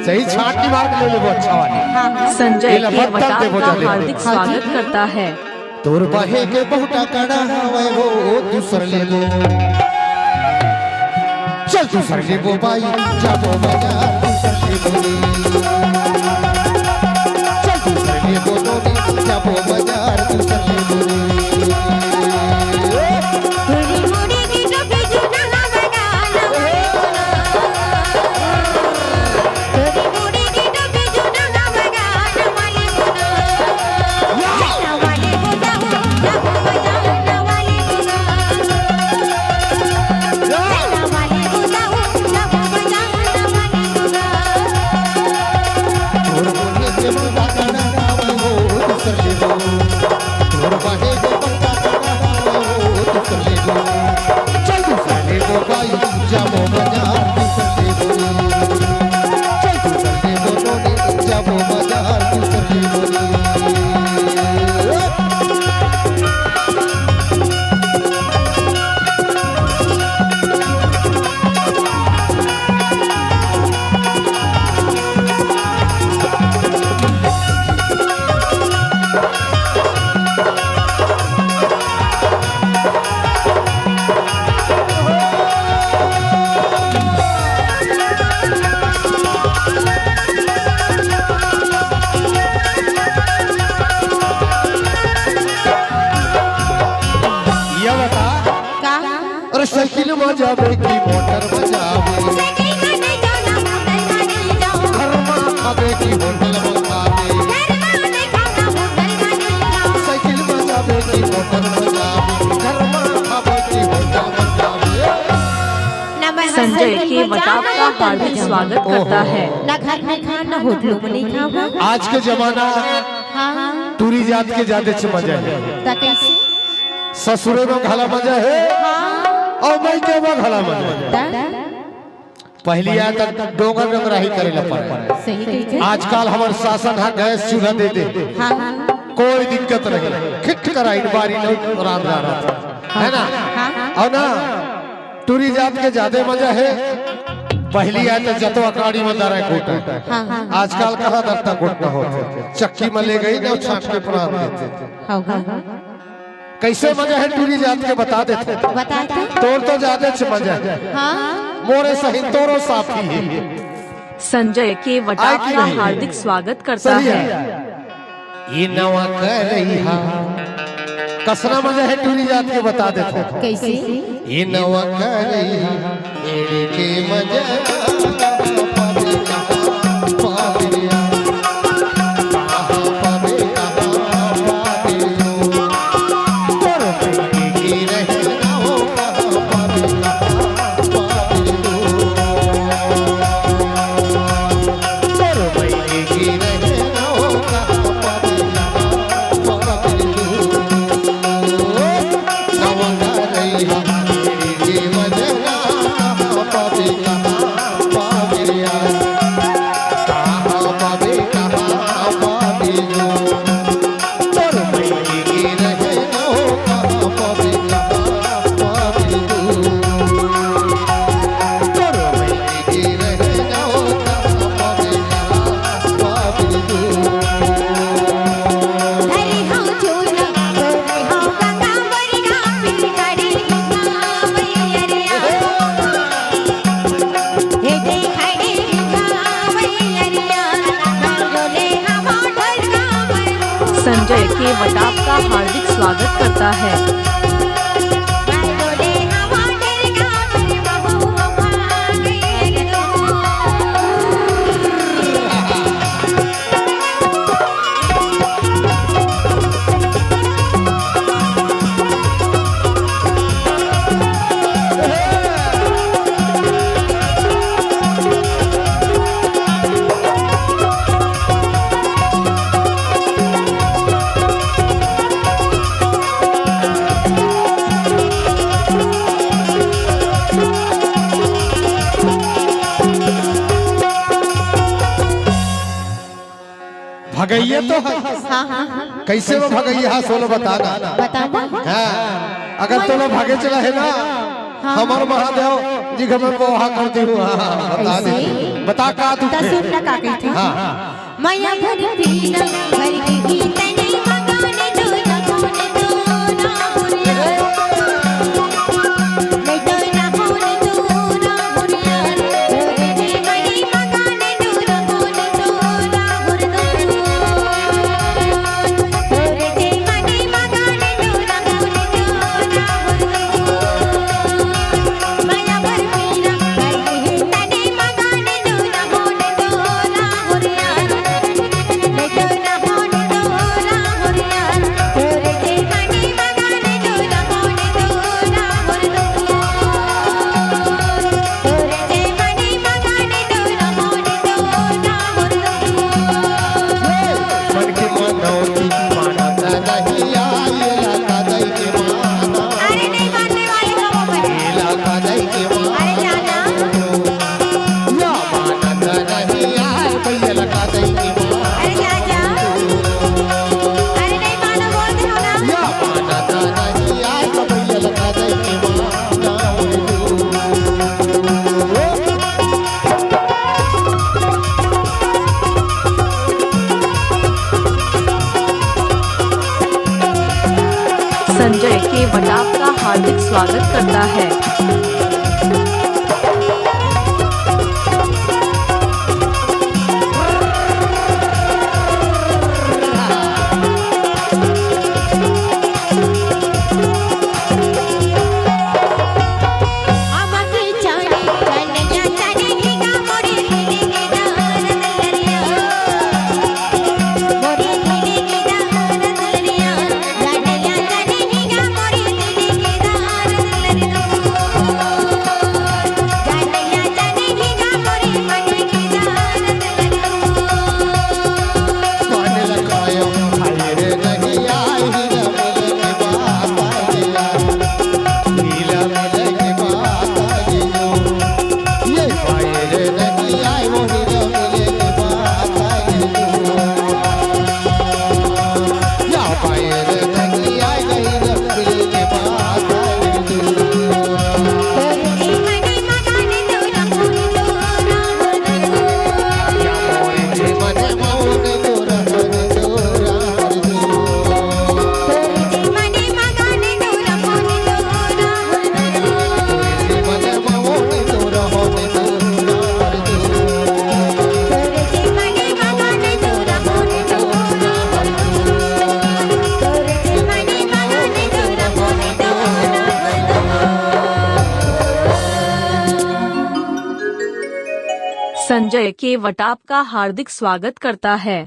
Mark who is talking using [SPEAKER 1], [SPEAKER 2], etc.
[SPEAKER 1] सही छाटी मार के ले वो अच्छा वाली।
[SPEAKER 2] संजय के वटार का हार्दिक स्वागत करता है।
[SPEAKER 1] तोर बहे के बहुटा कड़ा हवे वो दूसर ले लो, चल दूसर ले वो भाई जाबो बाजार दूसर ले लो, चल दूसर ले वो नोनी जाबो बाजार दूसर ले लो। साइकिल बजावे की मोटर बजावे, घर में खावे की होटल मंगावे, साइकिल बजावे की मोटर बजावे, घर में खावे की होटल मंगावे।
[SPEAKER 2] संजय के वटार का हार्दिक स्वागत करता है।
[SPEAKER 3] ना घर में खा ना होटलों में नहीं खावा।
[SPEAKER 1] आज के जमाना टूरी जात के ज्यादा से मजा है, ससुरे में घला मजा है और मैं के वो घला मजा है। पहली आया तक डोंगर डोंगराही करे ला पड़े, आजकल हमारे शासन है गैस चूल्हा दे दे, कोई दिक्कत नहीं, खिट कराई बारी नहीं आराम जा रहा है ना। और ना टूरी जात के ज्यादा मजा है। पहली आया तक जतो अकाड़ी में दारा कोटा, आजकल कहाँ दरता कोटा होते, चक्की में ले गई ना छाट के प्राण देते। कैसे मजा है टूरी जात के बता देते, तोर तो ज्यादा से मजा है, मोरे सही तोरो साफी है।
[SPEAKER 2] संजय के वटार का हार्दिक स्वागत करता है।
[SPEAKER 1] ये नवा कर रही है, कसना मजा है टूरी जात के बता देते
[SPEAKER 3] कैसे।
[SPEAKER 1] ये नवा कर रही है एड़ी के मजा
[SPEAKER 2] संजय के वटार का हार्दिक स्वागत करता है।
[SPEAKER 1] भगैया तो है। कैसे वो भगैया सोलो बताना।
[SPEAKER 3] बताना।
[SPEAKER 1] हाँ, अगर तो लोग भागे चला है ना हमार महादेव जी घर में वहा करती हूँ बता दे बता का तू
[SPEAKER 3] सुन ना का कहते
[SPEAKER 1] हाँ
[SPEAKER 3] माया भर पीना भर के गीत नहीं मगाने दो ना होने दो ना होने नहीं दो ना होने दो ना होने रे रे मनी मगाने दो ना होने दो ना होने दो रे रे मनी मगाने दो ना होने दो ना होने माया भर पीना भर के गीत नहीं मगाने दो ना होने दो ना होने
[SPEAKER 1] मन के मनौती मानता नहीं आएला का दई के माना
[SPEAKER 3] अरे नहीं मानने वाले हो वो
[SPEAKER 1] आएला का दई के माना
[SPEAKER 3] अरे जाना
[SPEAKER 1] या मानता नहीं आए भैया का दई के माना
[SPEAKER 3] अरे जा जा अरे नहीं मानो बोलते हो ना
[SPEAKER 1] या मानता नहीं आए भैया का दई के माना
[SPEAKER 2] संजय के वट आपका हार्दिक स्वागत करता है।
[SPEAKER 3] আমাকে জানে জানিয়া জানে হিগা মরে দিলে গেদা রদলরিয়া মরে দিলে গেদা রদলরিয়া জানিয়া জানে হিগা মরে দিলে গেদা রদলরিয়া জানিয়া জানে হিগা মরে মনে গেদা রদলরিয়া
[SPEAKER 1] मान लगायो खाए रे नहीं आए हीरा मिले के बात आई हीरा मिले के बात आई ये खाए रे नहीं आए वो हीरा मिले के बात आई या खाए रे नहीं आए हीरा मिले के बात आई
[SPEAKER 3] तोरे मने मगाने दो ना होने दो ना होने दो
[SPEAKER 1] या मोरे जे मने मौने तोरा मने तोरा हर दो
[SPEAKER 3] तोरे मने मगाने दो ना होने दो ना होने दो
[SPEAKER 1] जे मने मौने तोरा होने तोरा हर दो
[SPEAKER 3] तोरे मने मगाने दो ना होने दो ना होने दो तोरे मने मगाने दो ना होने दो ना होने दो
[SPEAKER 2] संजय के वट आपका हार्दिक स्वागत करता है।